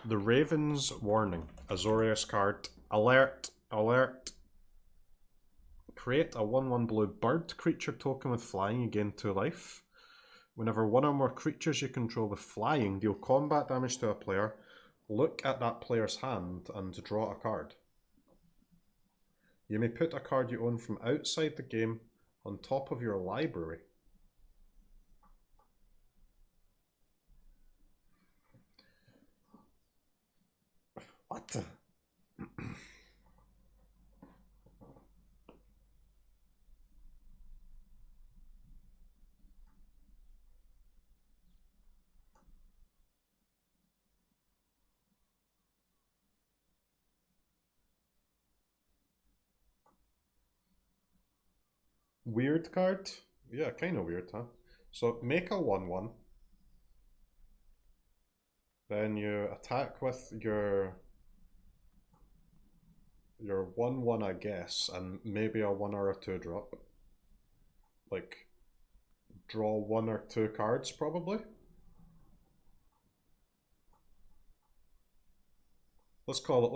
The Raven's Warning. Azorius card. Alert. Alert. Create a 1/1 blue bird creature token with flying, you gain 2 life. Whenever one or more creatures you control with flying deal combat damage to a player, look at that player's hand and draw a card. You may put a card you own from outside the game on top of your library. What? Weird card? Yeah, kind of weird, huh? So make a 1/1. Then you attack with your 1/1, I guess, and maybe a 1 or a 2 drop. Like, draw 1 or 2 cards, probably. Let's call it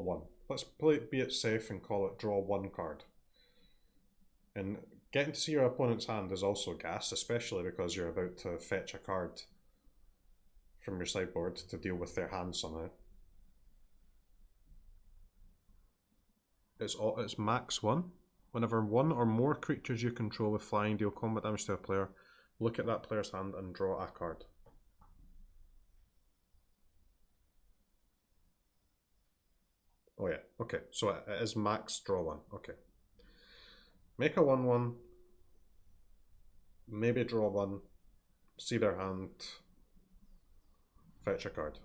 1. Let's be it safe and call it draw 1 card. And getting to see your opponent's hand is also gas, especially because you're about to fetch a card from your sideboard to deal with their hand somehow. It's max 1. Whenever one or more creatures you control with flying deal combat damage to a player, look at that player's hand and draw a card. Oh yeah, okay, so it is max draw 1, okay. Make a 1/1, maybe draw 1, see their hand, fetch a card.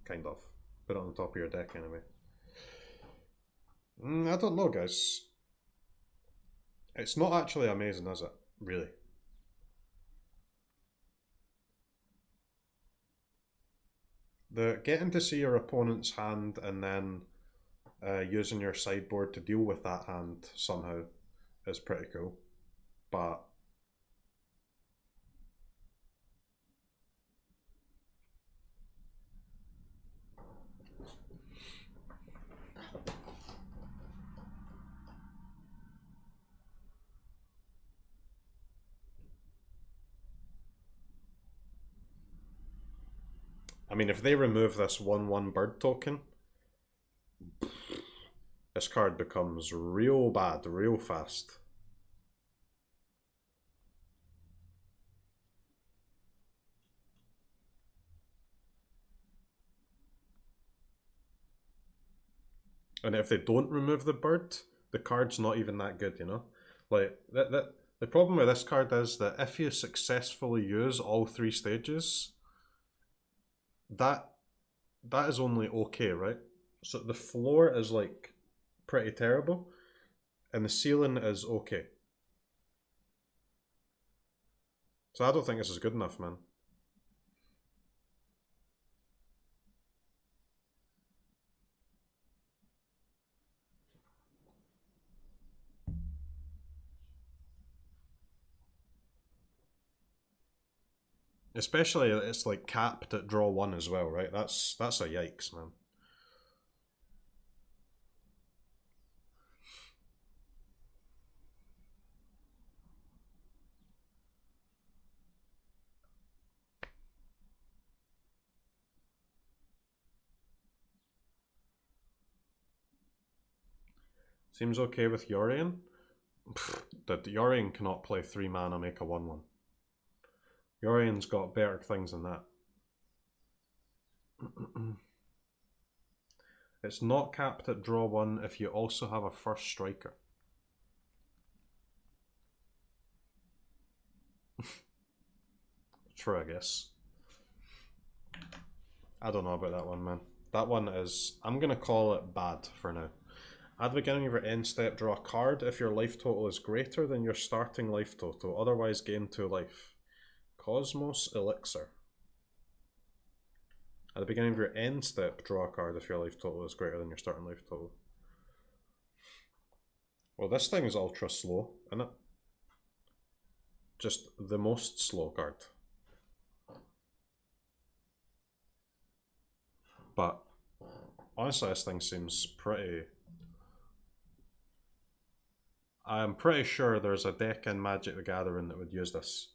Kind of. Put it on the top of your deck anyway. I don't know, guys. It's not actually amazing, is it? Really. The getting to see your opponent's hand and then using your sideboard to deal with that hand somehow is pretty cool. But I mean, if they remove this 1/1 bird token, this card becomes real bad real fast. And if they don't remove the bird, the card's not even that good, you know? Like, the problem with this card is that if you successfully use all 3 stages, that is only okay, right? So the floor is like pretty terrible, and the ceiling is okay. So I don't think this is good enough, man. Especially it's like capped at draw 1 as well, right? That's a yikes, man. Seems okay with Yorion. The Yorion cannot play 3 mana, make a 1/1. Yorion's got better things than that. It's not capped at draw 1 if you also have a first striker. True, I guess. I don't know about that one, man. That one is... I'm going to call it bad for now. At the beginning of your end step, draw a card if your life total is greater than your starting life total. Otherwise, gain 2 life. Cosmos Elixir. At the beginning of your end step, draw a card if your life total is greater than your starting life total. Well, this thing is ultra slow, isn't it? Just the most slow card. But honestly, this thing seems pretty... I'm pretty sure there's a deck in Magic the Gathering that would use this.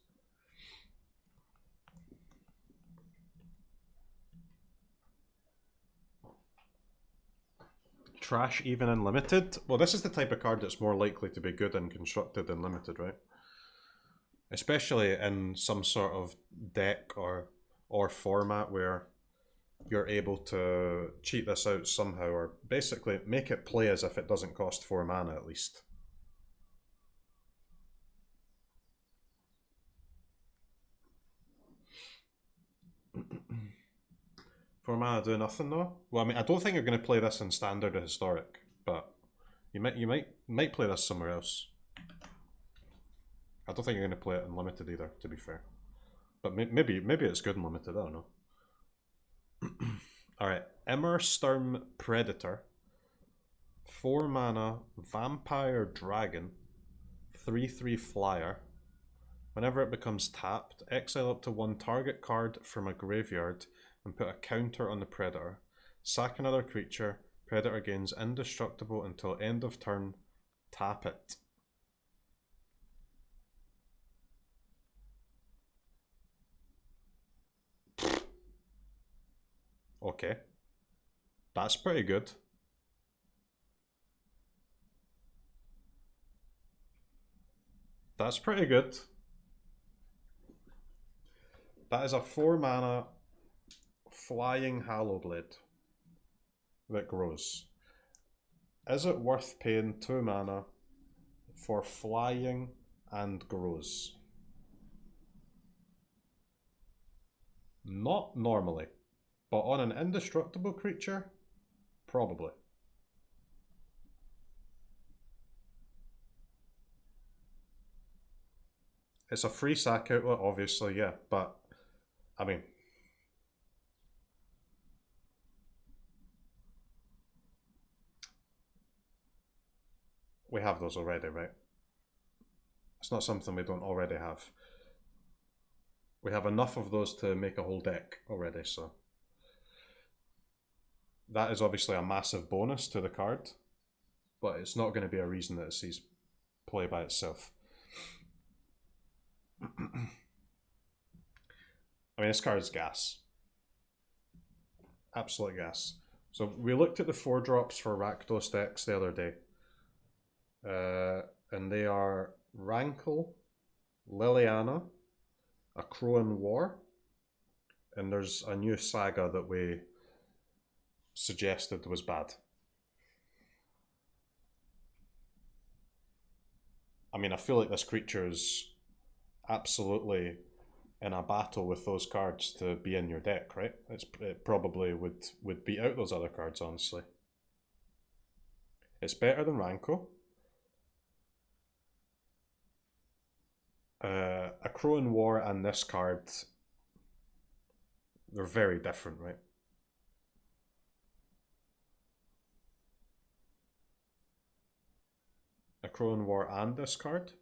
Trash even in limited? Well, this is the type of card that's more likely to be good in constructed than limited, right? Especially in some sort of deck or format where you're able to cheat this out somehow, or basically make it play as if it doesn't cost 4 mana at least. For mana do nothing though? Well, I mean, I don't think you're going to play this in standard or historic, but you might play this somewhere else. I don't think you're going to play it in limited either, to be fair. But maybe it's good in limited, I don't know. Alright, Emersterm Predator. 4 mana, Vampire Dragon. 3/3 flyer. Whenever it becomes tapped, exile up to 1 target card from a graveyard and put a counter on the Predator. Sack another creature. Predator gains indestructible until end of turn. Tap it. Okay. That's pretty good. That's pretty good. That is a 4 mana flying Hallowblade that grows. Is it worth paying 2 mana for flying and grows? Not normally, but on an indestructible creature, probably. It's a free sack outlet, obviously, yeah, but I mean, we have those already, right? It's not something we don't already have. We have enough of those to make a whole deck already, so that is obviously a massive bonus to the card, but it's not going to be a reason that it sees play by itself. I mean, this card is gas. Absolute gas. So we looked at the 4-drops for Rakdos decks the other day. And they are Rankle, Liliana, a Crow in War, and there's a new saga that we suggested was bad. I mean, I feel like this creature is absolutely in a battle with those cards to be in your deck, right? It probably would beat out those other cards, honestly. It's better than Rankle. A Crow in War and this card, they're very different, right? A Crow in War and this card,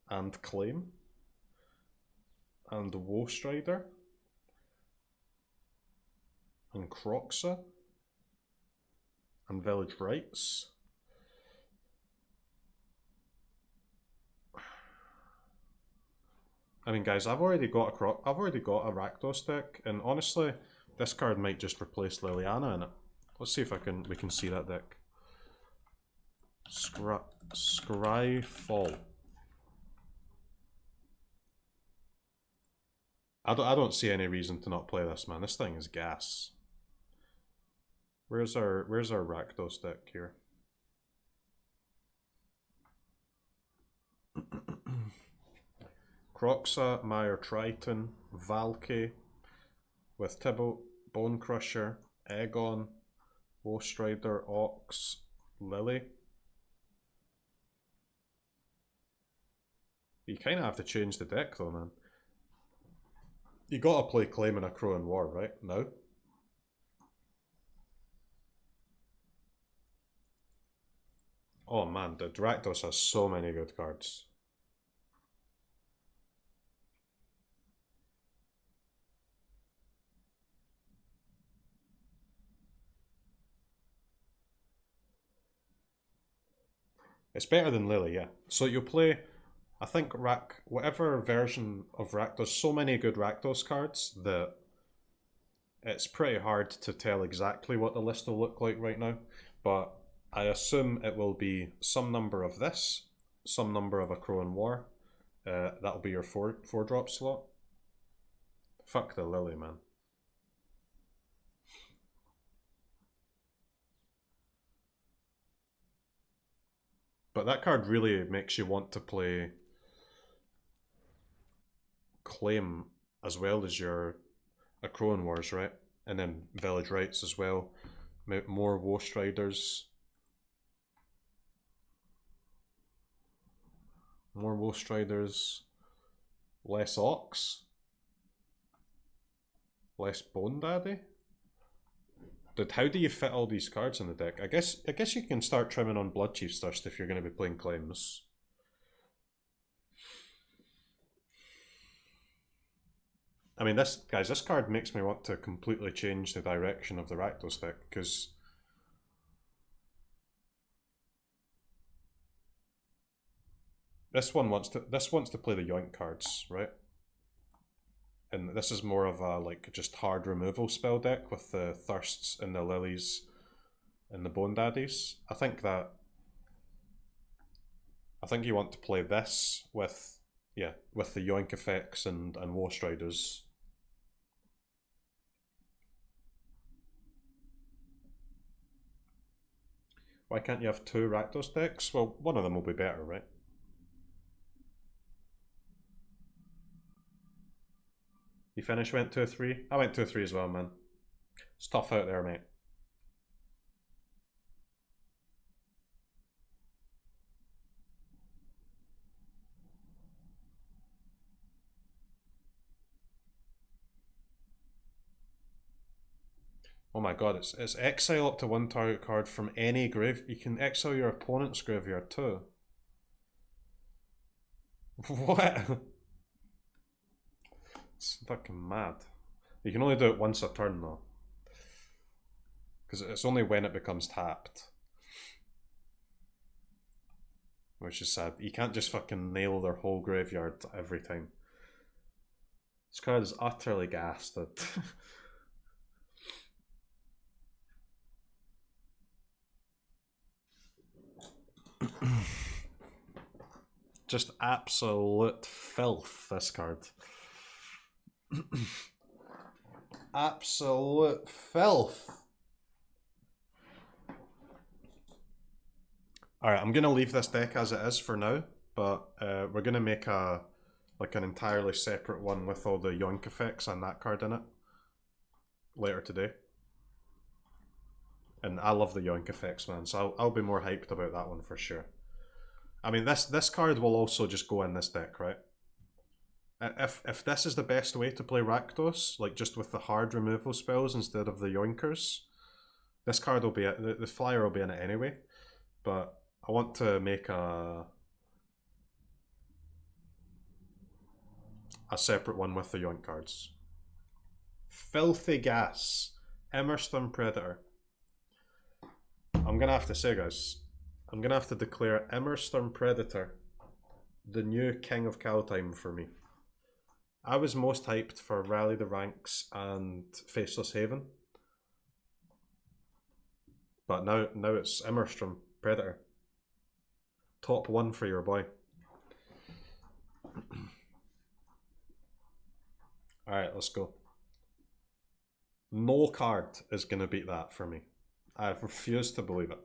and Claim, and Woe Strider, and CROKEYZ, and Village Rites. I mean, guys, I've already got a Rakdos deck, and honestly, this card might just replace Liliana in it. Let's see if we can see that deck. Scryfall. I don't see any reason to not play this, man. This thing is gas. Where's our Rakdos deck here? CROKEYZ, Mire Triton, Valky, with Tibalt, Bone Crusher, Aegon, Woe Strider, Ox, Lily. You kind of have to change the deck though, man. You gotta play Claim and a Crow in War, right? Now? Oh man, the Rakdos has so many good cards. It's better than Lily, yeah. So you'll play, I think, whatever version of there's so many good Rakdos cards that it's pretty hard to tell exactly what the list will look like right now. But I assume it will be some number of this, some number of a Crow and War. That'll be your four drop slot. Fuck the Lily, man. But that card really makes you want to play Claim as well as your Crowan Wars, right? And then Village Rites as well. More War Striders. More War Striders. Less Ox. Less Bone Daddy. Dude, how do you fit all these cards in the deck? I guess you can start trimming on Bloodchief's Thirst if you're going to be playing Claims. I mean, this card makes me want to completely change the direction of the Rakdos deck, because this wants to play the Yoink cards, right? And this is more of a like just hard removal spell deck with the Thirsts and the Lilies and the Bone Daddies. I think you want to play this with the Yoink effects and War Striders. Why can't you have two Rakdos decks? Well, one of them will be better, right? You finished, went 2-3? I went 2-3 as well, man. It's tough out there, mate. Oh my god, it's exile up to one target card from any grave. You can exile your opponent's graveyard too. What? It's fucking mad. You can only do it once a turn though. Because it's only when it becomes tapped. Which is sad. You can't just fucking nail their whole graveyard every time. This card is utterly gasted. Just absolute filth, this card. Absolute filth. Alright, I'm gonna leave this deck as it is for now, but we're gonna make an entirely separate one with all the Yoink effects and that card in it later today. And I love the Yoink effects, man, so I'll be more hyped about that one for sure. I mean, this card will also just go in this deck, right? If this is the best way to play Rakdos, like just with the hard removal spells instead of the Yoinkers, this card will be the flyer will be in it anyway. But I want to make a separate one with the Yoink cards. Filthy gas, Emersterm Predator. I'm gonna have to say, guys, I'm gonna have to declare Emersterm Predator the new King of Kaldheim for me. I was most hyped for Rally the Ranks and Faceless Haven. But now it's Emersterm Predator. Top one for your boy. Alright, let's go. No card is going to beat that for me. I refuse to believe it.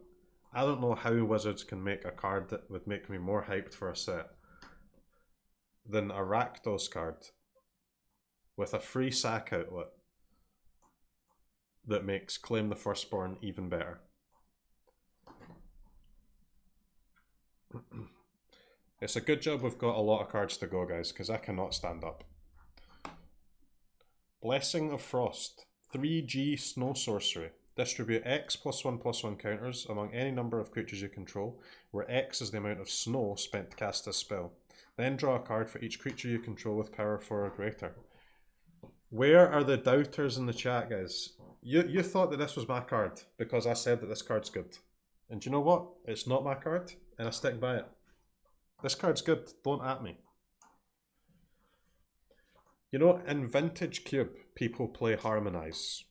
I don't know how Wizards can make a card that would make me more hyped for a set than a Rakdos card with a free sack outlet that makes Claim the Firstborn even better. It's a good job we've got a lot of cards to go, guys, because I cannot stand up. Blessing of Frost. 3G Snow Sorcery. Distribute X +1/+1 counters among any number of creatures you control, where X is the amount of snow spent to cast a spell. Then draw a card for each creature you control with power 4 or greater. Where are the doubters in the chat, guys? You thought that this was my card because I said that this card's good. And do you know what? It's not my card. and I stick by it. This card's good, don't at me. You know, in Vintage Cube, people play Harmonize.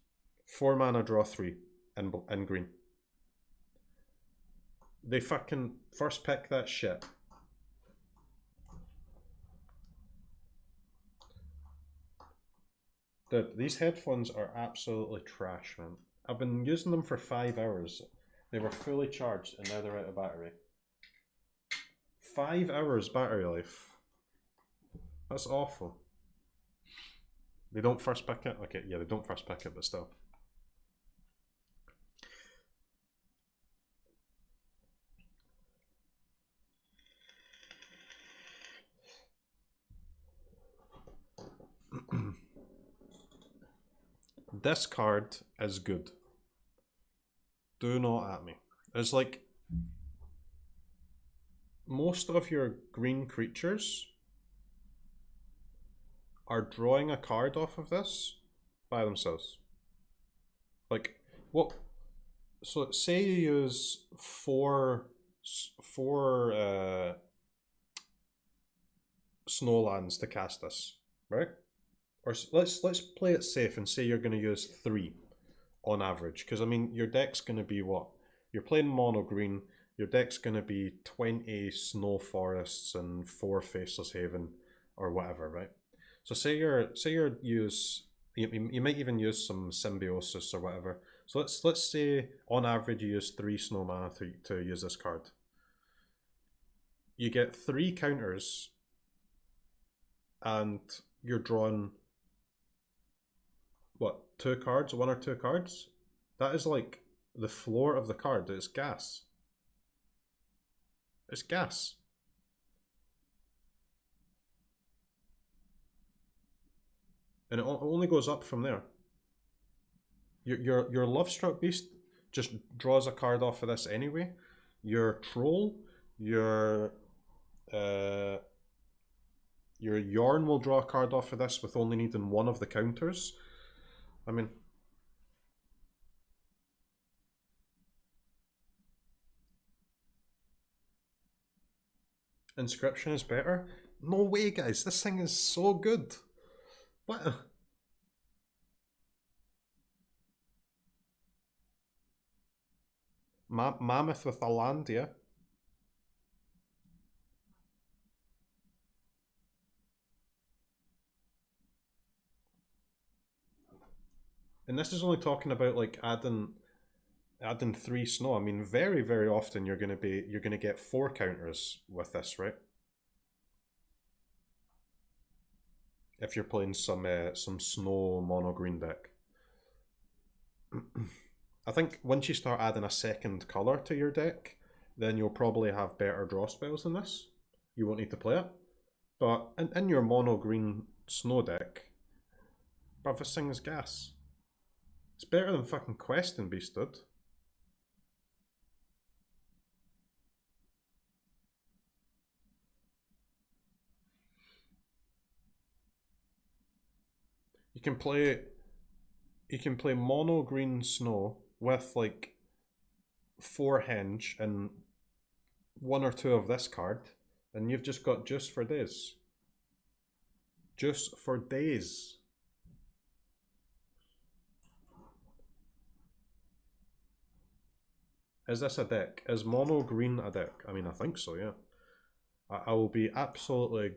4 mana, draw 3 in green. They fucking first pick that shit. Dude, these headphones are absolutely trash, man. I've been using them for 5 hours. They were fully charged and now they're out of battery. 5 hours battery life. That's awful. They don't first pick it? Okay, yeah, they don't first pick it, but still. This card is good. Do not at me. It's like most of your green creatures are drawing a card off of this by themselves. Like, what? So say you use four snowlands to cast this, right? Or let's play it safe and say you're going to use 3 on average, because I mean your deck's going to be what? You're playing mono green. Your deck's going to be 20 snow forests and 4 faceless haven or whatever, right? So say you might even use some symbiosis or whatever. So let's say on average you use 3 snow mana to use this card. You get 3 counters, and you're drawing what, 2 cards, 1 or 2 cards? That is like the floor of the card. It's gas. It's gas. And it only goes up from there. Your Lovestruck Beast just draws a card off of this anyway. Your Troll, your Yarn will draw a card off of this with only needing 1 of the counters. I mean, Inscription is better? No way, guys. This thing is so good. What? Mammoth with a land, yeah. And this is only talking about like adding 3 snow. I mean, very, very often you're gonna get 4 counters with this, right? If you're playing some snow mono green deck. I think once you start adding a second colour to your deck, then you'll probably have better draw spells than this. You won't need to play it. But in your mono green snow deck, bruv, this thing is gas. It's better than fucking Questing Beast, dude. You can play mono green snow with like 4 henge and 1 or 2 of this card, and you've just got juice for days. Juice for days. Is this a deck? Is mono green a deck? I mean, I think so, yeah. I will be absolutely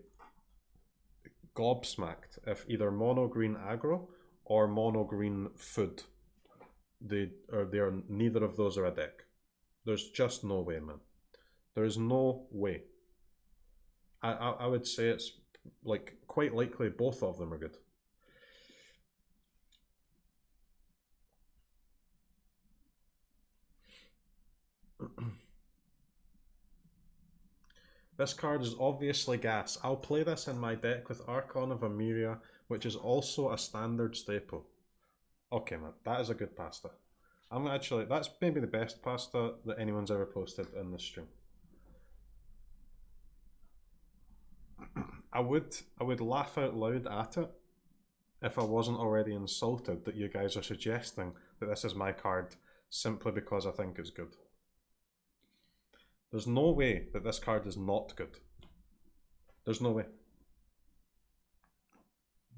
gobsmacked if either mono green aggro or mono green food, they are neither of those are a deck. There's just no way, man. There is no way. I would say it's like quite likely both of them are good. This card is obviously gas. I'll play this in my deck with Archon of Emeria, which is also a standard staple. Okay, man, that is a good pasta. That's maybe the best pasta that anyone's ever posted in this stream. I would laugh out loud at it if I wasn't already insulted that you guys are suggesting that this is my card simply because I think it's good. There's no way that this card is not good. There's no way.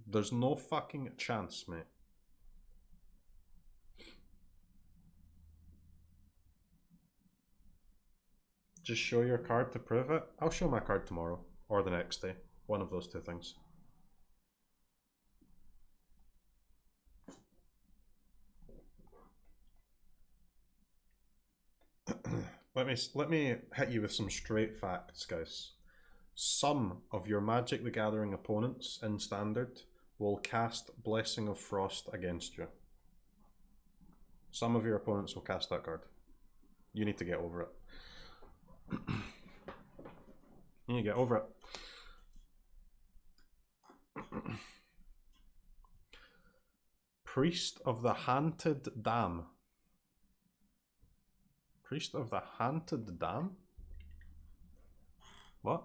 There's no fucking chance, mate. Just show your card to prove it. I'll show my card tomorrow or the next day. One of those two things. Let me hit you with some straight facts, guys. Some of your Magic the Gathering opponents in Standard will cast Blessing of Frost against you. Some of your opponents will cast that card. You need to get over it. You need to get over it. Priest of the Haunted Dam. Priest of the Haunted Dam? What?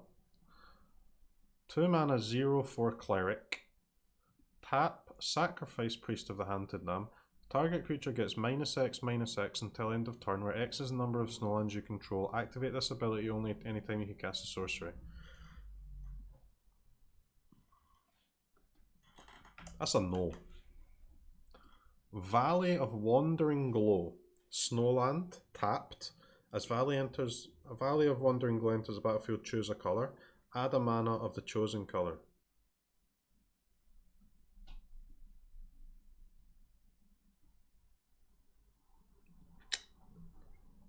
2 mana 0/4 cleric. Tap, sacrifice Priest of the Haunted Dam. Target creature gets -X/-X until end of turn, where X is the number of snowlands you control. Activate this ability only anytime you can cast a sorcery. That's a no. Valley of Wandering Glow. Snowland, tapped. As a Valley of Wandering Glow enters the battlefield, choose a colour. Add a mana of the chosen colour.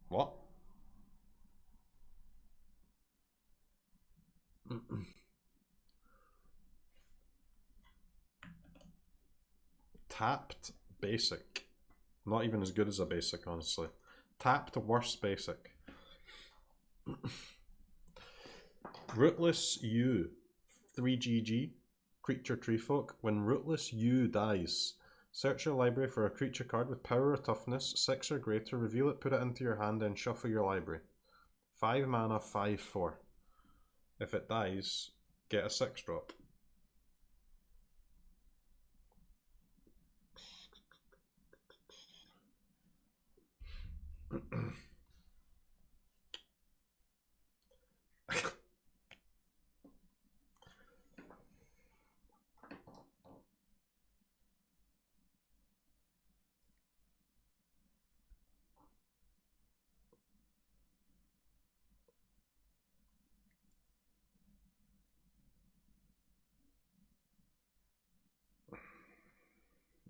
What? Tapped basic. Not even as good as a basic, honestly. Tapped worse basic. Rootless U. 3GG. Creature Treefolk. When Rootless U dies, search your library for a creature card with power or toughness 6 or greater, reveal it, put it into your hand, and shuffle your library. 5 mana, 5/4. If it dies, get a 6-drop.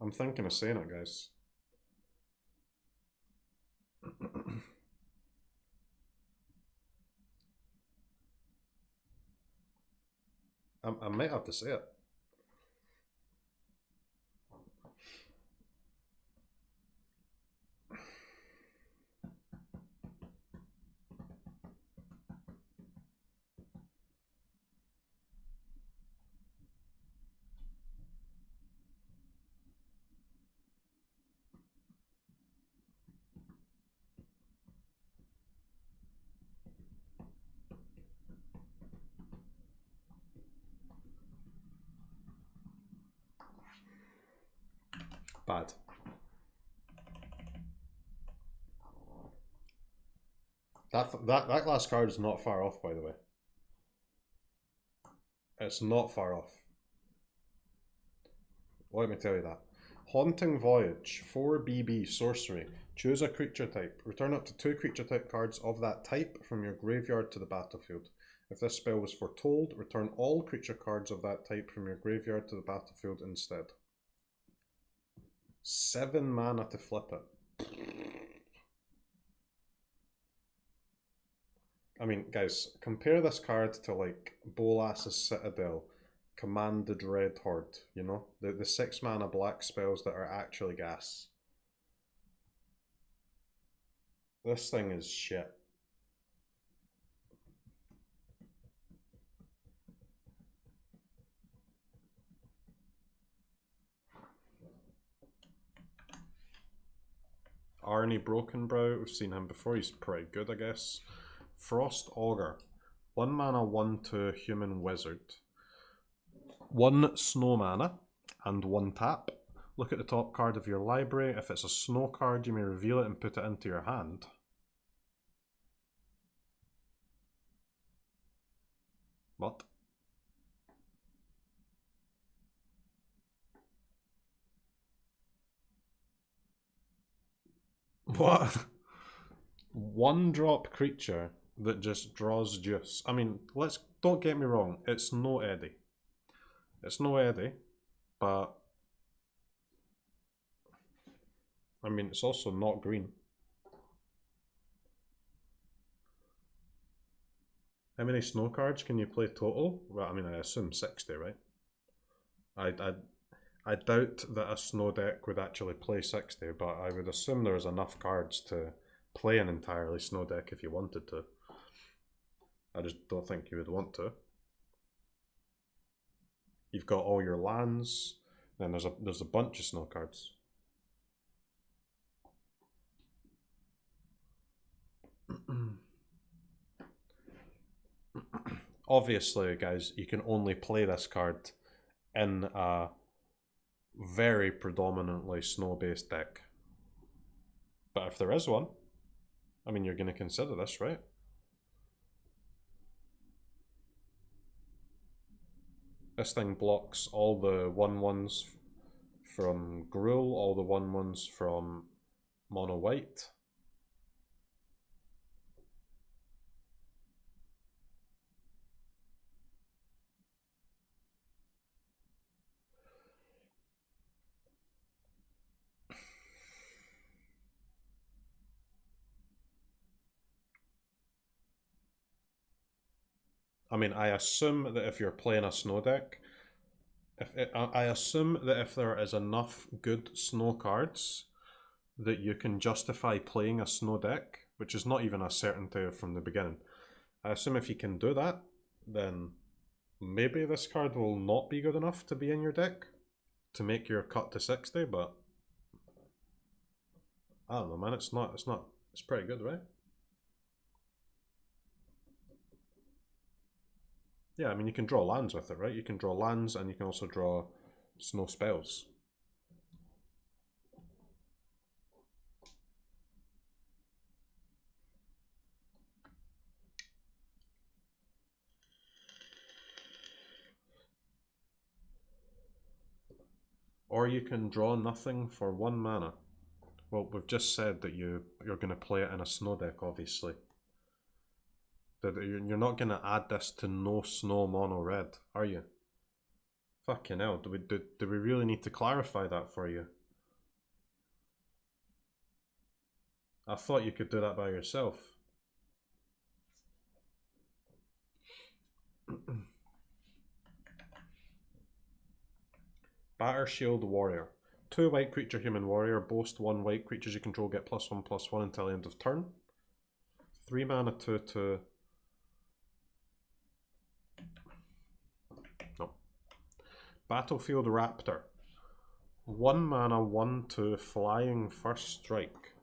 I'm thinking of saying it, guys. I might have to say it. Bad. That last card is not far off, by the way. It's not far off. Let me tell you that. Haunting Voyage, 4BB sorcery. Choose a creature type. Return up to 2 creature type cards of that type from your graveyard to the battlefield. If this spell was foretold, return all creature cards of that type from your graveyard to the battlefield instead. 7 mana to flip it. I mean, guys, compare this card to like Bolas's Citadel, Command the Dread Horde, you know? The 6 mana black spells that are actually gas. This thing is shit. Arnie Brokenbrow, we've seen him before, he's pretty good, I guess. Frost Augur, 1 mana, 1/2 human wizard. 1 snow mana and 1 tap. Look at the top card of your library. If it's a snow card, you may reveal it and put it into your hand. What? What? One drop creature that just draws juice. I mean, don't get me wrong, it's no Eddie. It's no Eddie, but I mean, it's also not green. How many snow cards can you play total? Well, I mean, I assume 60, right? I doubt that a snow deck would actually play 60, but I would assume there's enough cards to play an entirely snow deck if you wanted to. I just don't think you would want to. You've got all your lands, then there's a bunch of snow cards. Obviously, guys, you can only play this card in a very predominantly snow-based deck. But if there is one, I mean, you're going to consider this, right? This thing blocks all the 1/1s from Gruul, all the 1/1s from Mono White. I mean, I assume that if you're playing a snow deck, I assume that if there is enough good snow cards that you can justify playing a snow deck, which is not even a certainty from the beginning. I assume if you can do that, then maybe this card will not be good enough to be in your deck to make your cut to 60, but I don't know, man. It's pretty good, right? Yeah, I mean, you can draw lands with it, right? You can draw lands and you can also draw snow spells. Or you can draw nothing for 1 mana. Well, we've just said that you're going to play it in a snow deck, obviously. You're not going to add this to no snow mono red, are you? Fucking hell, do we really need to clarify that for you? I thought you could do that by yourself. Batter Shield Warrior. 2 white creature human warrior, boast 1 white creatures you control get +1/+1 until the end of turn. 3 mana 2/2. No. Battlefield Raptor. 1 mana 1/2 flying first strike.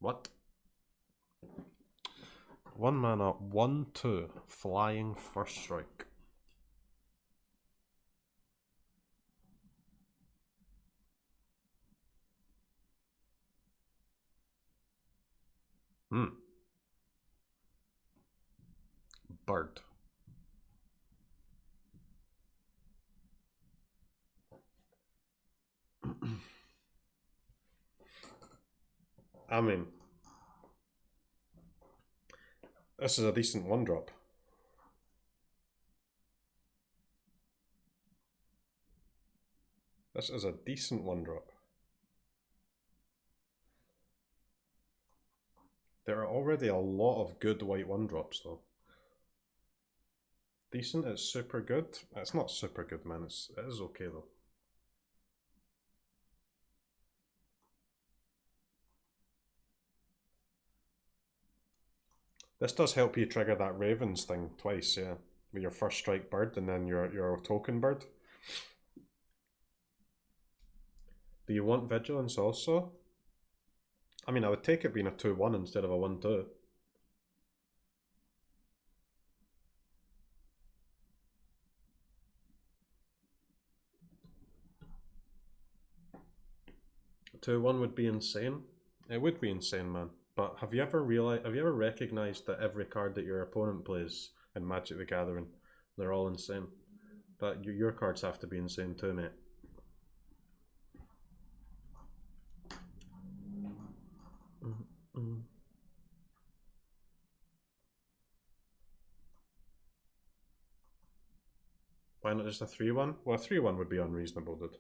What? 1 mana 1/2 flying first strike. Bird. I mean, this is a decent 1-drop. This is a decent 1-drop. There are already a lot of good white 1-drops though. Decent is super good. It's not super good, man. It is okay though. This does help you trigger that Ravens thing twice, yeah. With your first strike bird and then your token bird. Do you want Vigilance also? I mean, I would take it being a 2/1 instead of a 1/2. A 2/1 would be insane. It would be insane, man. But have you ever recognized that every card that your opponent plays in Magic the Gathering, they're all insane? But your cards have to be insane too, mate. Why not just a 3-1? Well, a 3-1 would be unreasonable, dude.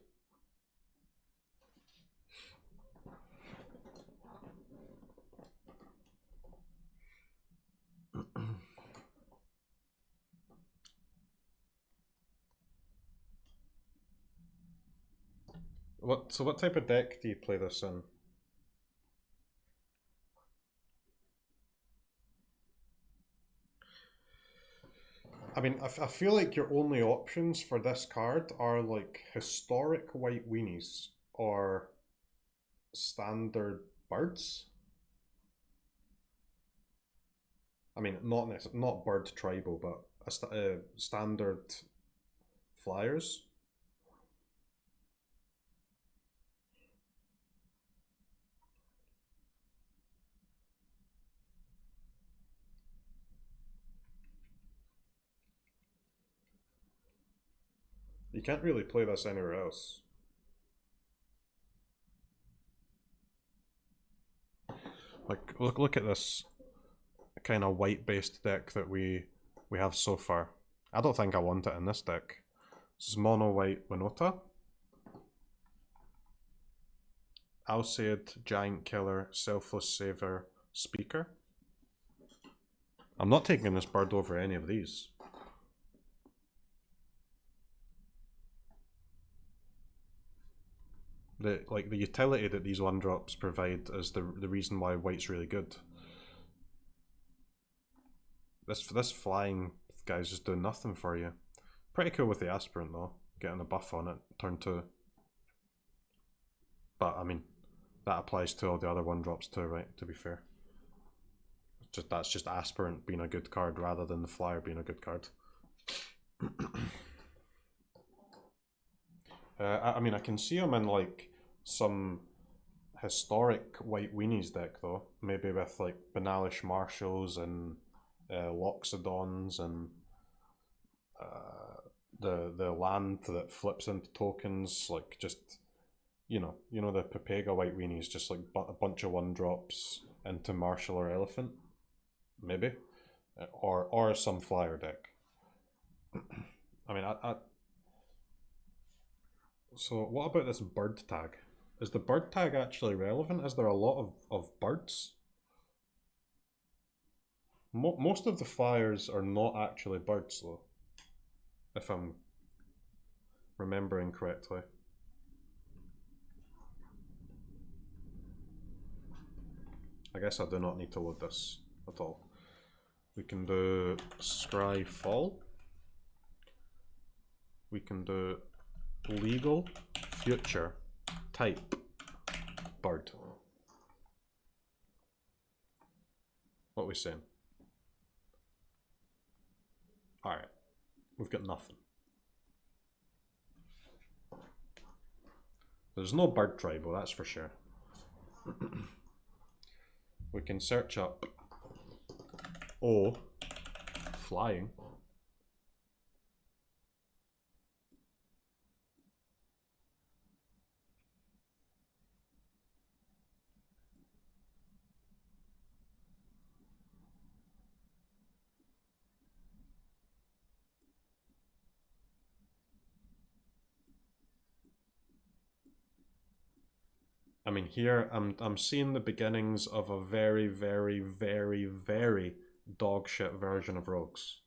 What type of deck do you play this in? I mean, I feel like your only options for this card are like historic white weenies or standard birds. I mean, not bird tribal, but standard flyers. You can't really play this anywhere else. Like, look at this kind of white-based deck that we have so far. I don't think I want it in this deck. This is mono white Winota, Alseid, Giant Killer, Selfless Saver, Speaker. I'm not taking this bird over any of these. The utility that these 1-drops provide is the reason why white's really good. This flying guy's just doing nothing for you. Pretty cool with the aspirant though, getting a buff on it, turn 2. But I mean, that applies to all the other 1-drops too, right? To be fair, that's just aspirant being a good card rather than the flyer being a good card. I mean, I can see him in like some historic white weenies deck though, maybe with like Banalish Marshals and Loxodons and the land that flips into tokens, like just you know the Pepega white weenies, just like a bunch of 1-drops into Marshal or Elephant, maybe, or some flyer deck. I mean, so what about this bird tag? Is the bird tag actually relevant? Is there a lot of birds? Most of the flyers are not actually birds though, if I'm remembering correctly. I guess I do not need to load this at all. We can do Scry Fall. We can do legal, future, type, bird. What are we saying? Alright, we've got nothing. There's no bird tribal, that's for sure. We can search up flying. I mean, here I'm seeing the beginnings of a very, very, very, very dog shit version of Rogues.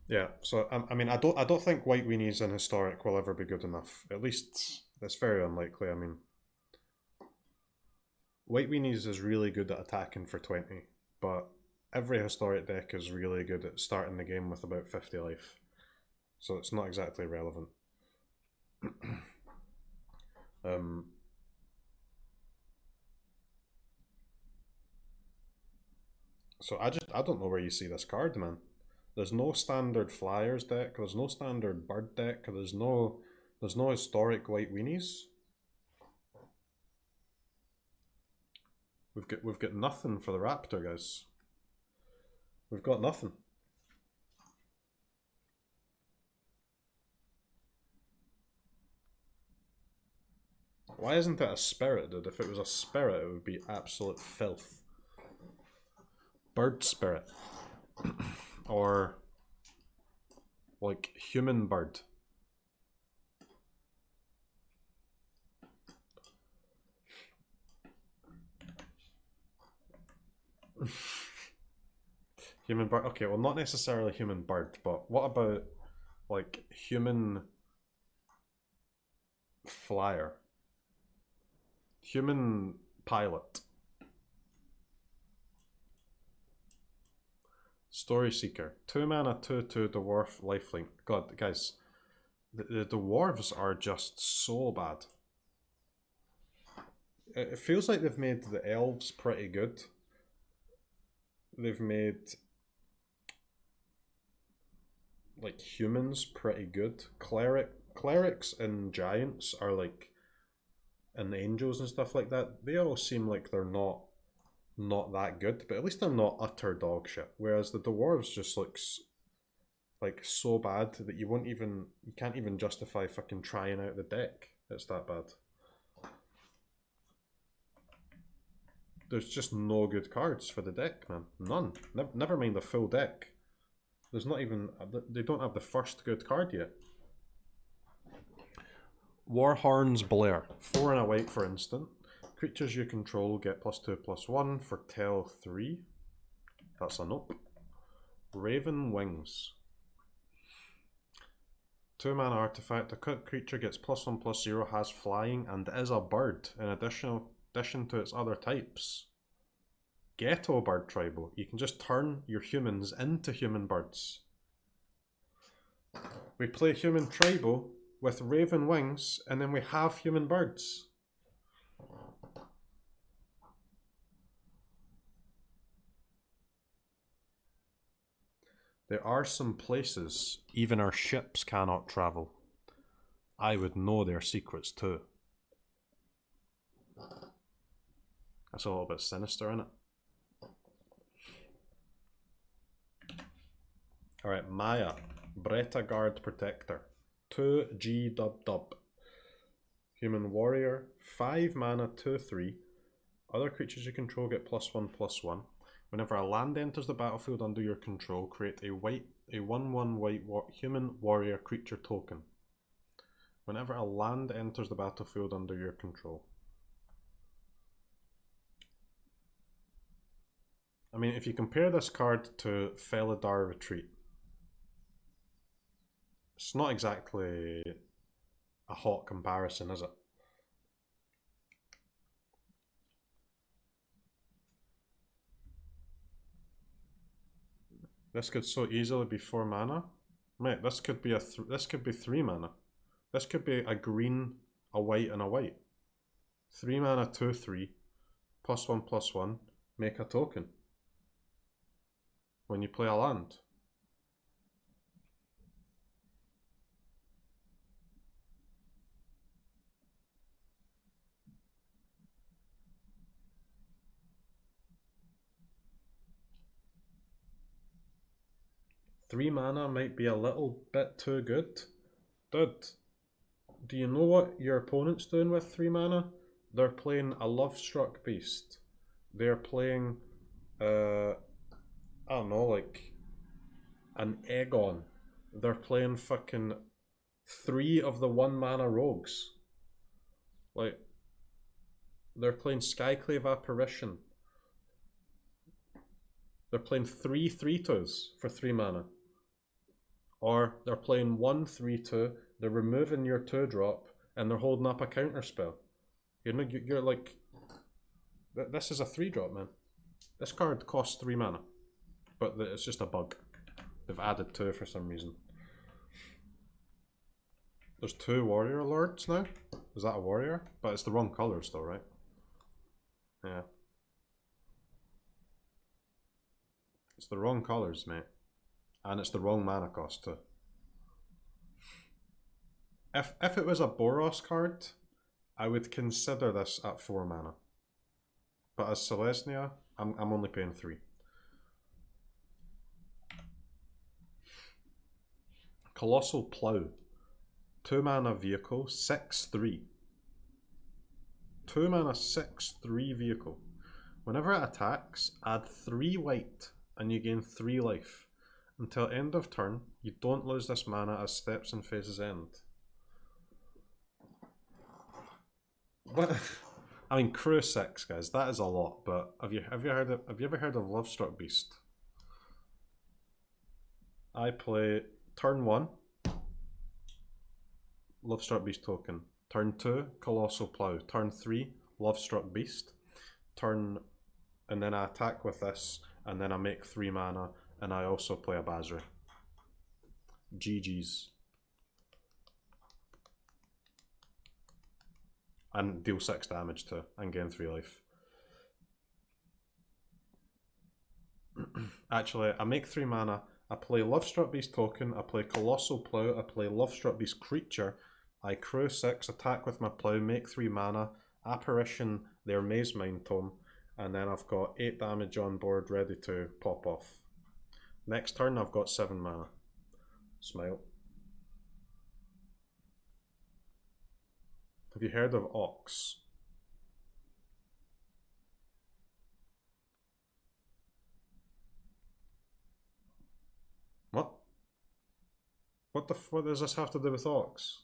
Yeah, so I mean, I don't think white weenies in historic will ever be good enough. At least that's very unlikely. I mean, white weenies is really good at attacking for 20, but every historic deck is really good at starting the game with about 50 life, so it's not exactly relevant. So I don't know where you see this card, man. There's no standard flyers deck, there's no standard bird deck, there's no historic white weenies. We've got nothing for the Raptor, guys. We've got nothing. Why isn't it a spirit, dude? If it was a spirit, it would be absolute filth. Bird spirit. Or like human bird. Human bird. Okay, well, not necessarily human bird, but what about like human flyer? Human pilot. Story Seeker. 2 mana, 2/2 dwarf lifelink. God, guys, the dwarves are just so bad. It feels like they've made the elves pretty good. They've made like humans pretty good. Clerics and giants are like, and angels and stuff like that, they all seem like they're not that good, but at least they're not utter dog shit. Whereas the dwarves just looks like so bad that you can't even justify fucking trying out the deck. It's that bad. There's just no good cards for the deck, man. None. Never mind the full deck. There's not even, they don't have the first good card yet. Warhorn's Blair. 4 and a white for instant. Creatures you control get +2/+1 for Tell 3. That's a nope. Raven Wings. 2 mana artifact. A creature gets +1/+0, has flying, and is a bird in addition to its other types. Ghetto Bird Tribal. You can just turn your humans into human birds. We play human tribal with Raven Wings, and then we have human birds. There are some places even our ships cannot travel. I would know their secrets too. That's a little bit sinister, isn't it? Alright, Maya. Breta Guard Protector. 2G dub. Human Warrior. 5 mana, 2/3. Other creatures you control get +1/+1. Whenever a land enters the battlefield under your control, create a 1/1 white human warrior creature token. Whenever a land enters the battlefield under your control. I mean, if you compare this card to Felidar Retreat, it's not exactly a hot comparison, is it? This could so easily be 4 mana. Mate, this could be 3 mana. This could be a green, a white, and a white. 3 mana, 2/3, +1/+1, make a token. When you play a land. Three mana might be a little bit too good. Dude, do you know what your opponent's doing with 3 mana? They're playing a Lovestruck Beast. They're playing, I don't know, like an Aegon. They're playing fucking 3 of the 1 mana rogues. Like, they're playing Skyclave Apparition. They're playing 3 3/2s for 3 mana. Or they're playing 1 3/2, they're removing your 2-drop, and they're holding up a counter spell. You're like, this is a 3-drop, man. This card costs 3 mana, but it's just a bug. They've added 2 for some reason. There's 2 Warrior Lords now. Is that a warrior? But it's the wrong colours though, right? Yeah. the wrong colours, mate. And it's the wrong mana cost too. If it was a Boros card, I would consider this at 4 mana. But as Selesnya, I'm only paying 3. Colossal Plough. 2 mana vehicle, 6/3. 2 mana 6/3 vehicle. Whenever it attacks, add 3 white and you gain 3 life. Until end of turn, you don't lose this mana as steps and phases end. What? I mean, crew 6, guys. That is a lot. But have you ever heard of Lovestruck Beast? I play turn 1, Lovestruck Beast token. Turn 2, Colossal Plough. Turn 3, Lovestruck Beast. And then I attack with this, and then I make 3 mana, and I also play a Basri. GG's. And deal 6 damage too, and gain 3 life. Actually, I make 3 mana, I play Lovestruck Beast token, I play Colossal Plough, I play Lovestruck Beast creature, I crew 6, attack with my Plough, make 3 mana, Apparition their Maze Mind Tome, and then I've got 8 damage on board ready to pop off. Next turn I've got 7 mana. Smile. Have you heard of Ox? What? What does this have to do with Ox?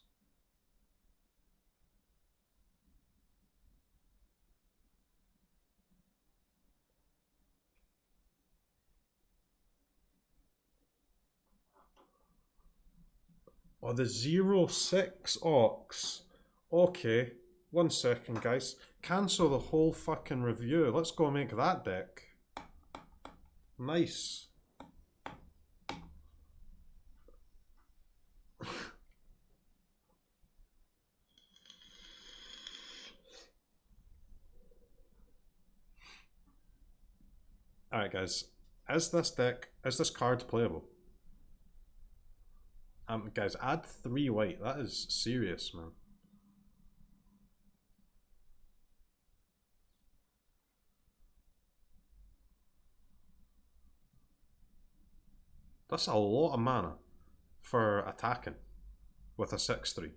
Oh, the 0/6 Ox. Okay, 1 second, guys. Cancel the whole fucking review. Let's go make that deck. Nice. Alright, guys. Is this card playable? Guys, add 3 white. That is serious, man. That's a lot of mana for attacking with a 6/3.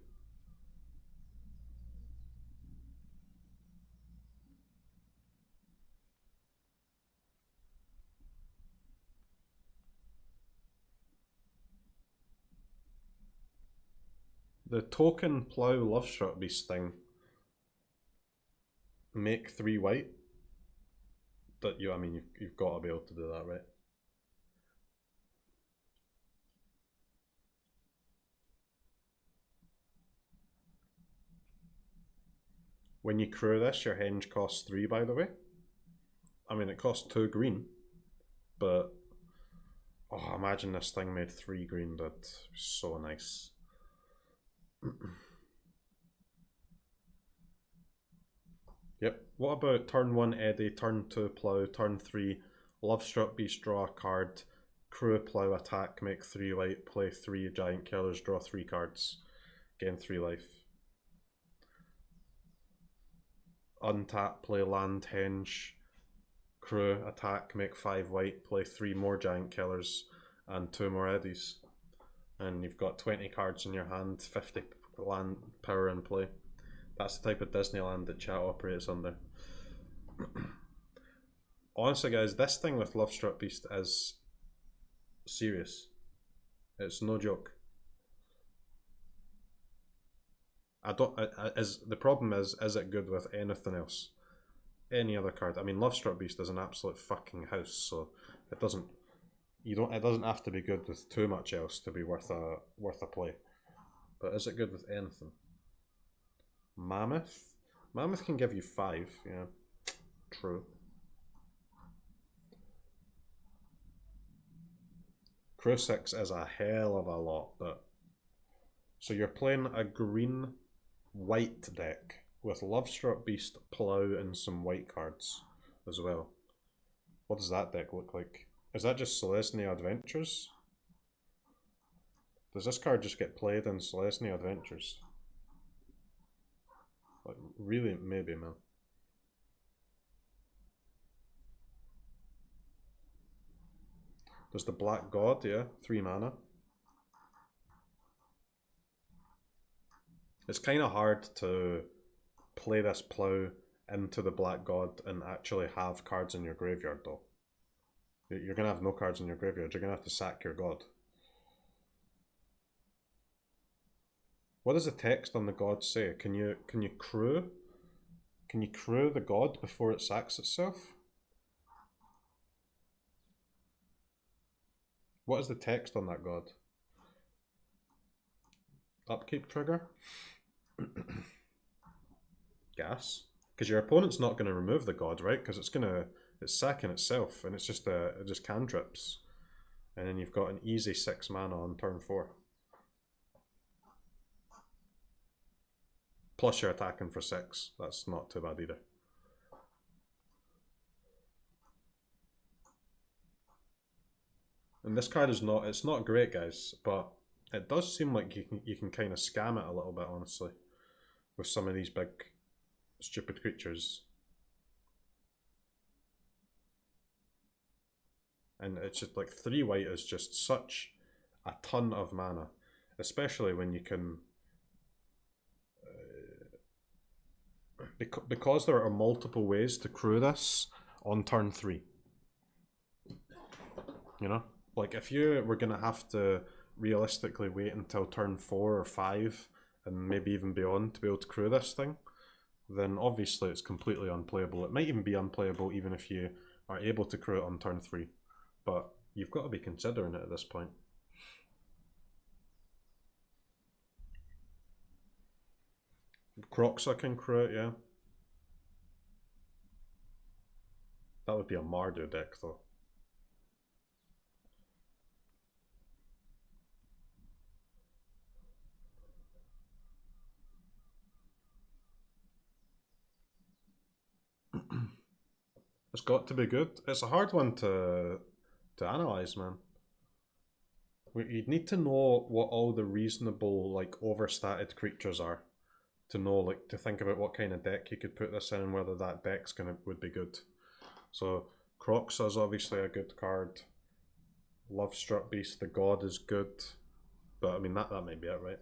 The token Plough Lovestruck Beast thing, make 3 white. But I mean, you've got to be able to do that, right? When you crew this, your henge costs 3, by the way. I mean, it costs 2 green, but oh, imagine this thing made 3 green, dude. So nice. Yep. What about turn 1 Eddie, turn 2 Plough, turn 3 Lovestruck Beast, draw a card, crew Plough, attack, make 3 white, play 3 giant killers, draw 3 cards, gain 3 life. Untap, play land, henge, crew, attack, make 5 white, play 3 more giant killers and 2 more eddies. And you've got 20 cards in your hand, 50 land power in play. That's the type of Disneyland that chat operates under. Honestly, guys, this thing with Lovestruck Beast is serious. It's no joke. The problem is it good with anything else? Any other card? I mean, Lovestruck Beast is an absolute fucking house, so it doesn't have to be good with too much else to be worth a play. But is it good with anything? Mammoth? Mammoth can give you 5, yeah. True. Crew 6 is a hell of a lot, but so you're playing a green white deck with Lovestruck Beast, Plough, and some white cards as well. What does that deck look like? Is that just Selesnya Adventures? Does this card just get played in Selesnya Adventures? Like, really, maybe, man. There's the Black God, yeah, 3 mana. It's kind of hard to play this Plough into the Black God and actually have cards in your graveyard, though. You're going to have no cards in your graveyard. You're going to have to sack your God. What does the text on the God say? Can you crew? Can you crew the God before it sacks itself? What is the text on that God? Upkeep trigger? Gas? Because your opponent's not going to remove the God, right? Because it's sacking itself, and it's just it just cantrips. And then you've got an easy 6 mana on turn 4. Plus you're attacking for 6. That's not too bad either. And this card is not, it's not great, guys, but it does seem like you can kind of scam it a little bit, honestly, with some of these big stupid creatures. And it's just like 3 white is just such a ton of mana, especially when you can because there are multiple ways to crew this on turn 3. You know, like if you were gonna have to realistically wait until turn 4 or 5 and maybe even beyond to be able to crew this thing, then obviously it's completely unplayable. It might even be unplayable even if you are able to crew it on turn 3, but you've got to be considering it at this point. CROKEYZ can crew it, yeah. That would be a Mardu deck though. It's got to be good. It's a hard one to analyze, man. You'd need to know what all the reasonable, like, overstated creatures are to know, like, to think about what kind of deck you could put this in and whether that deck's would be good. So CROKEYZ is obviously a good card. Lovestruck Beast, the God, is good, but I mean that might be it, right?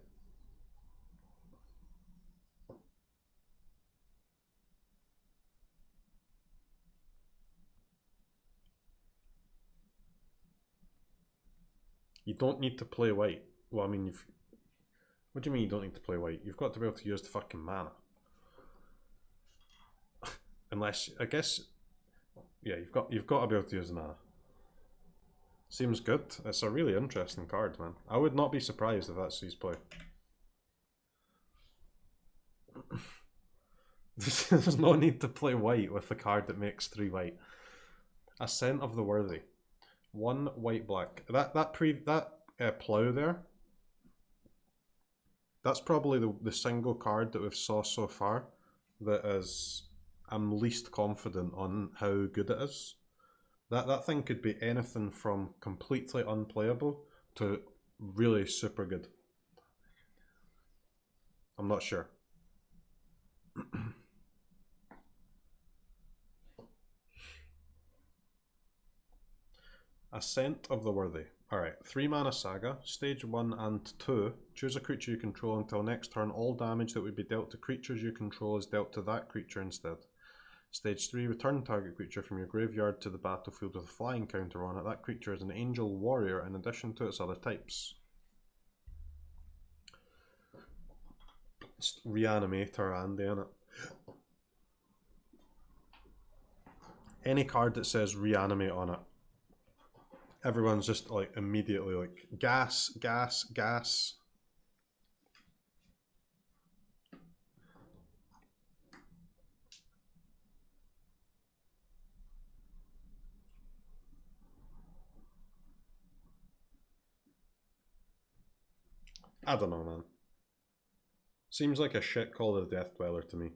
You don't need to play white. Well, I mean, what do you mean you don't need to play white? You've got to be able to use the fucking mana. Unless, I guess, yeah, you've got to be able to use the mana. Seems good. It's a really interesting card, man. I would not be surprised if that sees play. There's no need to play white with the card that makes 3 white. Ascent of the Worthy. 1 white black. That Plough there. That's probably the single card that we've saw so far that is I'm least confident on how good it is. That thing could be anything from completely unplayable to really super good. I'm not sure. Ascent of the Worthy. Alright, 3 mana saga, stage 1 and 2. Choose a creature you control until next turn. All damage that would be dealt to creatures you control is dealt to that creature instead. Stage 3, return target creature from your graveyard to the battlefield with a flying counter on it. That creature is an angel warrior in addition to its other types. It's Reanimator Andy in it. Any card that says reanimate on it, everyone's just like immediately like gas, gas, gas. I don't know, man. Seems like a shit Call of the Death Dweller to me.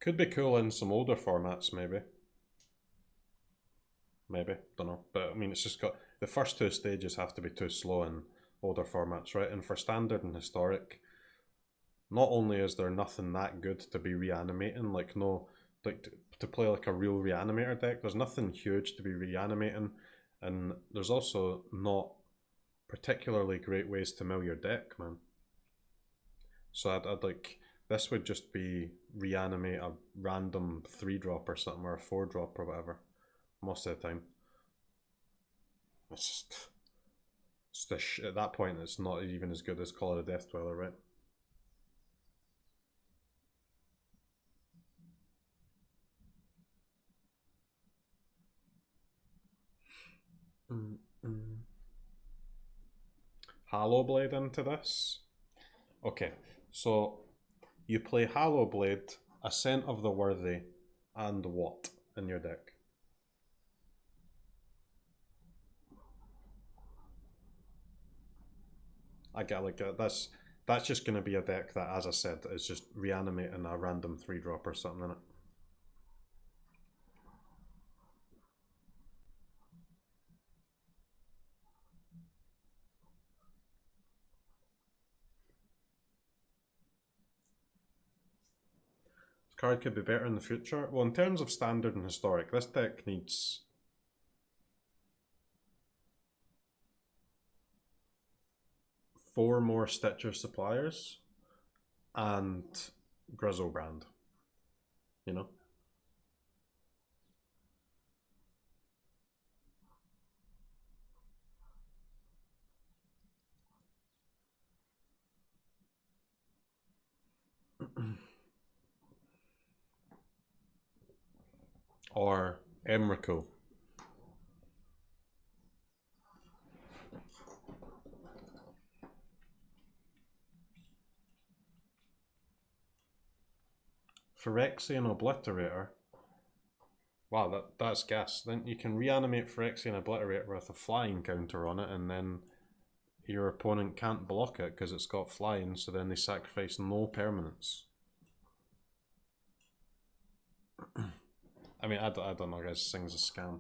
Could be cool in some older formats, maybe. Maybe, don't know. But I mean, it's just got the first two stages have to be too slow in older formats, right? And for standard and historic, not only is there nothing that good to be reanimating, like no, like to play like a real reanimator deck, there's nothing huge to be reanimating, and there's also not particularly great ways to mill your deck, man. So I'd like, this would just be reanimate a random 3-drop or something, or a 4-drop or whatever, most of the time. It's just at that point, it's not even as good as Call of the Death Dweller, right? Hallowblade into this. Okay, so you play Hallowblade, Ascent of the Worthy, and what in your deck? I get like that's just going to be a deck that, as I said, is just reanimating a random 3-drop or something in it. This card could be better in the future. Well, in terms of standard and historic, this deck needs 4 more Stitcher suppliers and Grizzlebrand. You know? Or Emrakul. Phyrexian Obliterator. Wow, that's gas. Then you can reanimate Phyrexian Obliterator with a flying counter on it, and then your opponent can't block it because it's got flying, so then they sacrifice no permanents. I mean, I don't know, guys. This thing's a scam.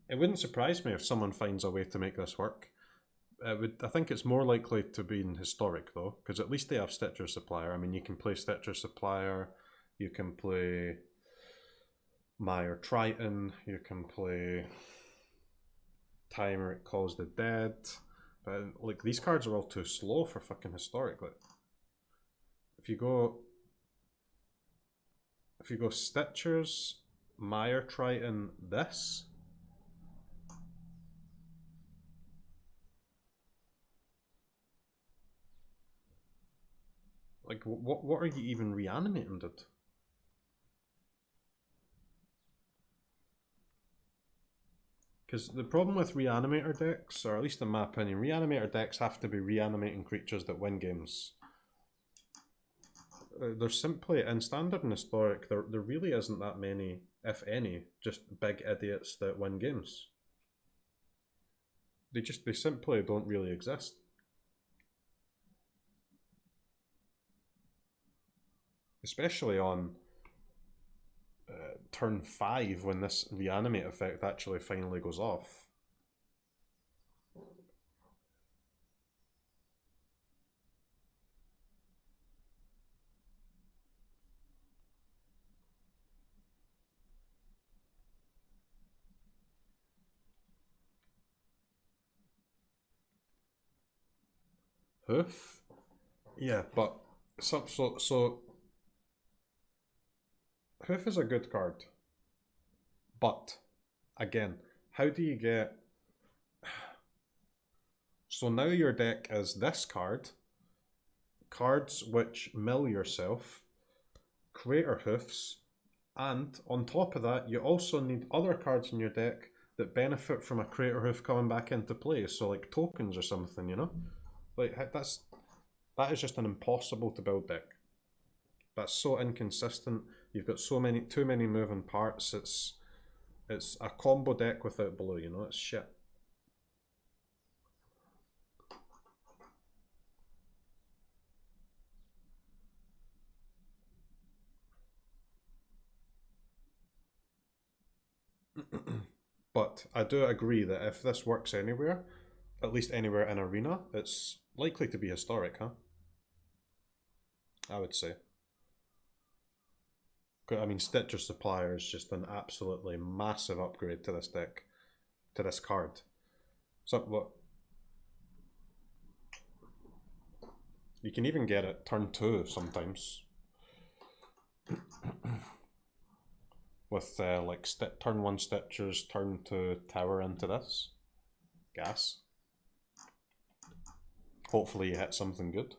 It wouldn't surprise me if someone finds a way to make this work. I think it's more likely to be in historic though, because at least they have Stitcher Supplier. I mean, you can play Stitcher Supplier, you can play Mire Triton, you can play Timer It Calls the Dead, but like these cards are all too slow for fucking historic. Like, if you go Stitchers, Mire Triton, this. Like, what are you even reanimating, dude? Because the problem with Reanimator decks, or at least in my opinion, Reanimator decks have to be reanimating creatures that win games. There's simply, in Standard and Historic, there really isn't that many, if any, just big idiots that win games. They simply don't really exist. Especially on turn 5 when this reanimate effect actually finally goes off. Hoof? Yeah, but so Hoof is a good card. But again, how do you get... So now your deck is this card, cards which mill yourself, Crater Hoofs, and on top of that, you also need other cards in your deck that benefit from a Crater Hoof coming back into play. So like tokens or something, you know? Like that is just an impossible to build deck. That's so inconsistent. You've got too many moving parts. It's a combo deck without blue, you know, it's shit. But I do agree that if this works anywhere, at least anywhere in Arena, it's likely to be historic, huh? I would say. I mean, Stitcher Supplier is just an absolutely massive upgrade to this deck, to this card. So what? You can even get it turn 2 sometimes. With like turn 1 Stitchers, turn 2 Tower into this. Gas. Hopefully you hit something good.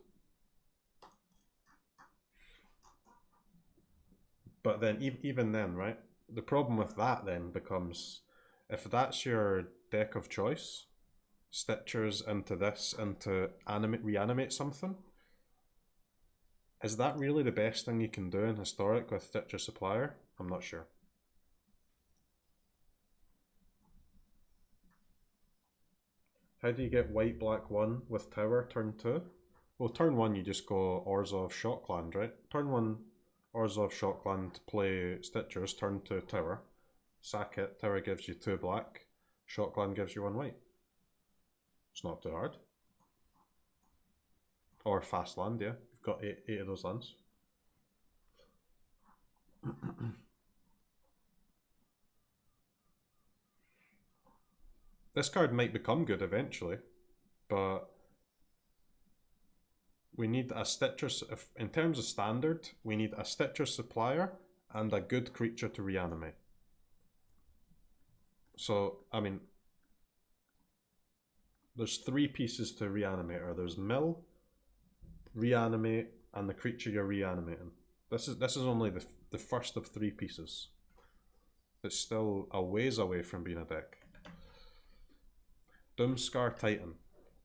But then, even then, right? The problem with that then becomes, if that's your deck of choice, Stitchers into this, into reanimate something, is that really the best thing you can do in Historic with Stitcher Supplier? I'm not sure. How do you get white, black 1 with Tower turn 2? Well, turn 1 you just go Orzhov Shockland, right? Turn 1 Orzhov Shockland, play Stitchers, turn 2 Tower. Sack it, Tower gives you 2 black, Shockland gives you 1 white. It's not too hard. Or fast land, yeah. You've got 8 of those lands. This card might become good eventually, but we need a Stitcher, in terms of standard, we need a Stitcher Supplier and a good creature to reanimate. So, I mean, there's 3 pieces to Reanimator. There's mill, reanimate, and the creature you're reanimating. This is only the first of 3 pieces. It's still a ways away from being a deck. Doomscar Titan.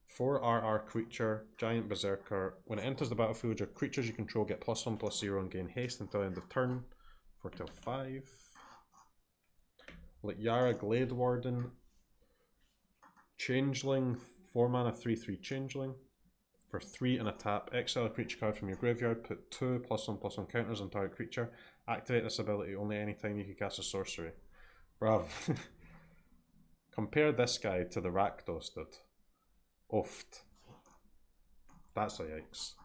4 RR creature, giant berserker. When it enters the battlefield, your creatures you control get +1/+0 and gain haste until the end of turn. 4 till 5. Like Yara Glade Warden. Changeling, 4 mana 3/3 Changeling. For 3 and a tap, exile a creature card from your graveyard, put 2 +1/+1 counters on target creature. Activate this ability only anytime you can cast a sorcery. Bruv. Compare this guy to the Rakdos did. Oft. That's a yikes.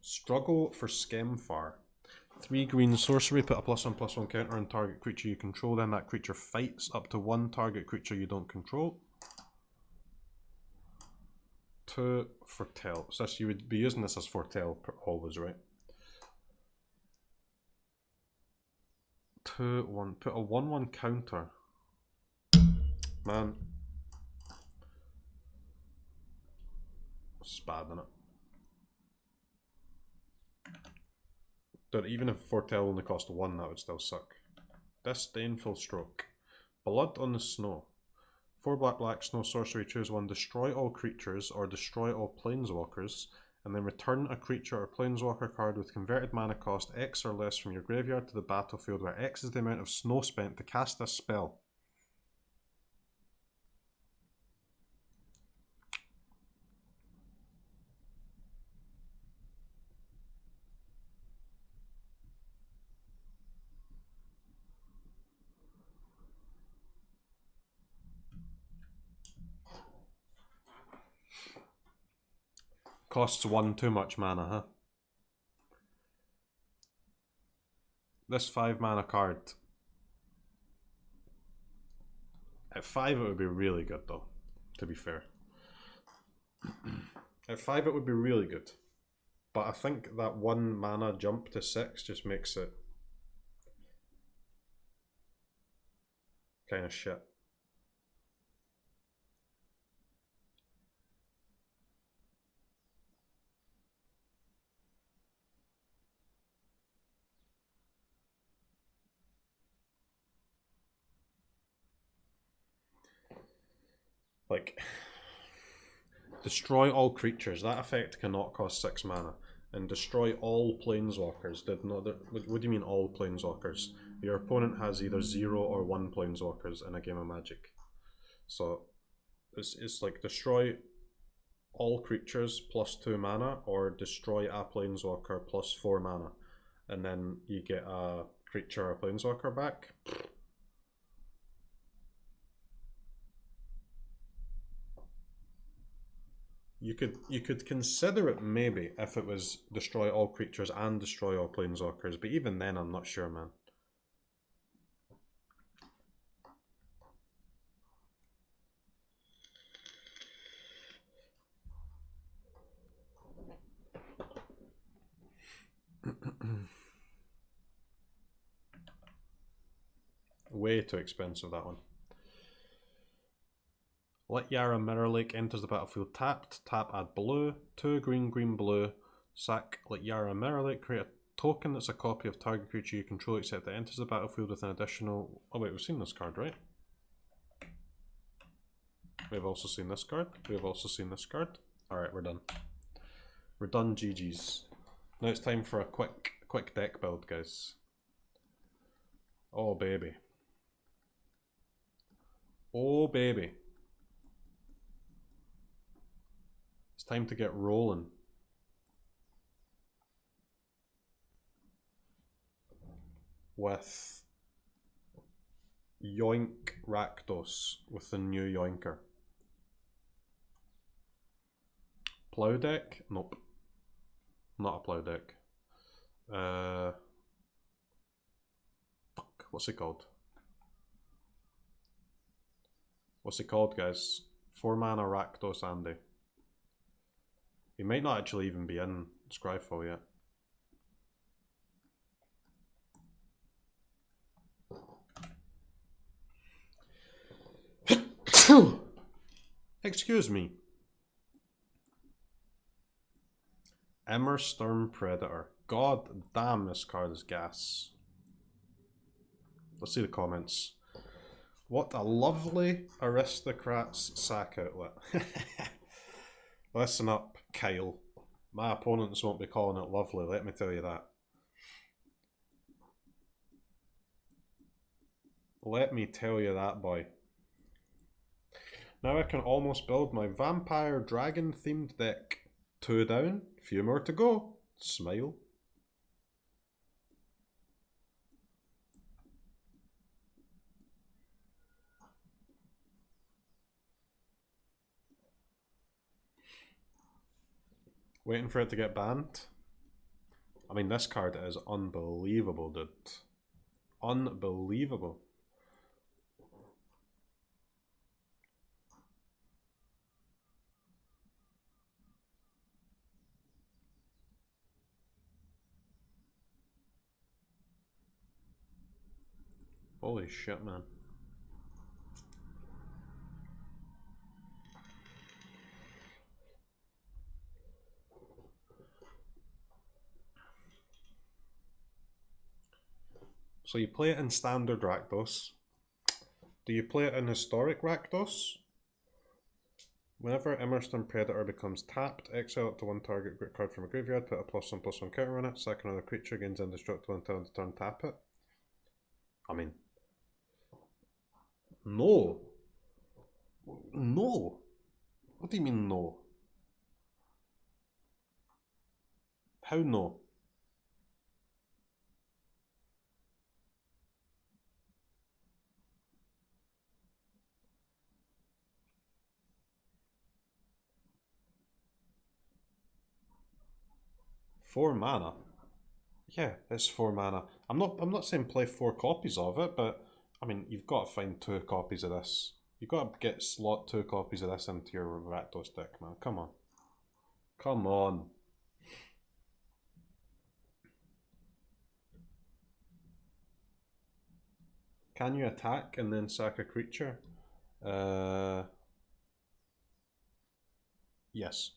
Struggle for Skemfar. 3 green sorcery, put a +1/+1 counter on target creature you control, then that creature fights up to 1 target creature you don't control. 2 Foretell. So you would be using this as Foretell always, right? 2/1. Put a 1/1 counter. Man. It's bad, isn't it? Dude, even if Foretell only cost 1, that would still suck. Disdainful Stroke. Blood on the Snow. 4 black snow sorcery, choose 1, destroy all creatures or destroy all planeswalkers, and then return a creature or planeswalker card with converted mana cost X or less from your graveyard to the battlefield, where X is the amount of snow spent to cast this spell. Costs 1 too much mana, huh? This 5 mana card. At 5 it would be really good though, to be fair. At 5 it would be really good. But I think that 1 mana jump to 6 just makes it kind of shit. Like, destroy all creatures. That effect cannot cost 6 mana. And destroy all planeswalkers. What do you mean all planeswalkers? Your opponent has either 0 or 1 planeswalkers in a game of Magic. So it's like destroy all creatures +2 mana, or destroy a planeswalker +4 mana. And then you get a creature or planeswalker back. You could consider it maybe if it was destroy all creatures and destroy all planeswalkers, but even then I'm not sure, man. Way too expensive, that one. Let Yara Mirror Lake enters the battlefield tapped. Tap, add blue. 2 green, green, blue. Sack Let Yara Mirror Lake. Create a token that's a copy of target creature you control, except it enters the battlefield with an additional... Oh wait, we've seen this card, right? We've also seen this card. We've also seen this card. Alright, we're done. We're done, GG's. Now it's time for a quick deck build, guys. Oh, baby. Oh, baby. It's time to get rolling. With Yoink Rakdos with the new Yoinker. Plough deck? Nope. Not a Plough deck. Fuck, what's it called? What's it called, guys? 4 mana Rakdos Andy. He might not actually even be in Scryfall yet. Excuse me. Emersterm Predator. God damn, this card is gas. Let's see the comments. What a lovely aristocrat's sack outlet. Listen up, Kyle. My opponents won't be calling it lovely, let me tell you that. Let me tell you that, boy. Now I can almost build my vampire dragon themed deck. 2 down, few more to go. Smile. Waiting for it to get banned. I mean, this card is unbelievable, dude. Unbelievable. Holy shit, man. So you play it in standard Rakdos. Do you play it in historic Rakdos? Whenever Emersterm Predator becomes tapped, exile up to 1 target card from a graveyard, put a +1/+1 counter on it, sack another creature, gains indestructible until end of turn, tap it. I mean... No! No! What do you mean no? How no? Four mana? Yeah, it's 4 mana. I'm not saying play 4 copies of it, but I mean you've got to find 2 copies of this. You've got to get slot 2 copies of this into your Rakdos deck, man. Come on. Come on. Can you attack and then sack a creature? Yes.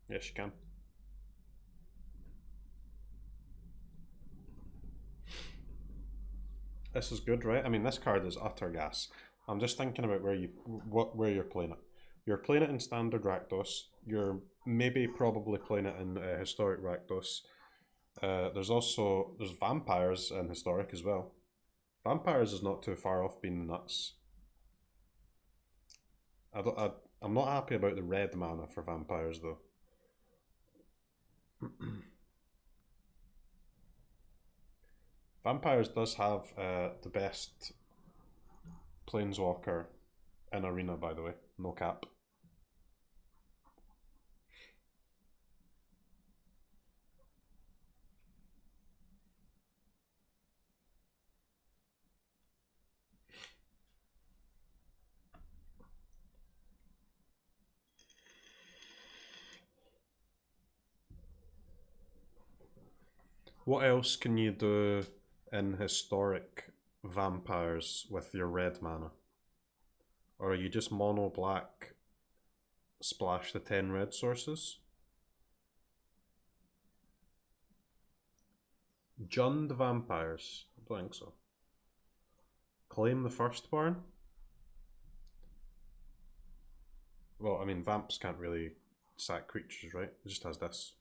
Yes, you can. This is good, right? I mean, this card is utter gas. I'm just thinking about where you're playing it. You're playing it in standard Rakdos. You're maybe probably playing it in historic Rakdos. There's vampires in historic as well. Vampires is not too far off being nuts. I'm not happy about the red mana for vampires though. Vampires does have the best planeswalker in Arena, by the way. No cap. What else can you do in historic vampires with your red mana? Or are you just mono black, splash the 10 red sources? Jund vampires? I don't think so. Claim the firstborn? Well, I mean, vamps can't really sack creatures, right? It just has this.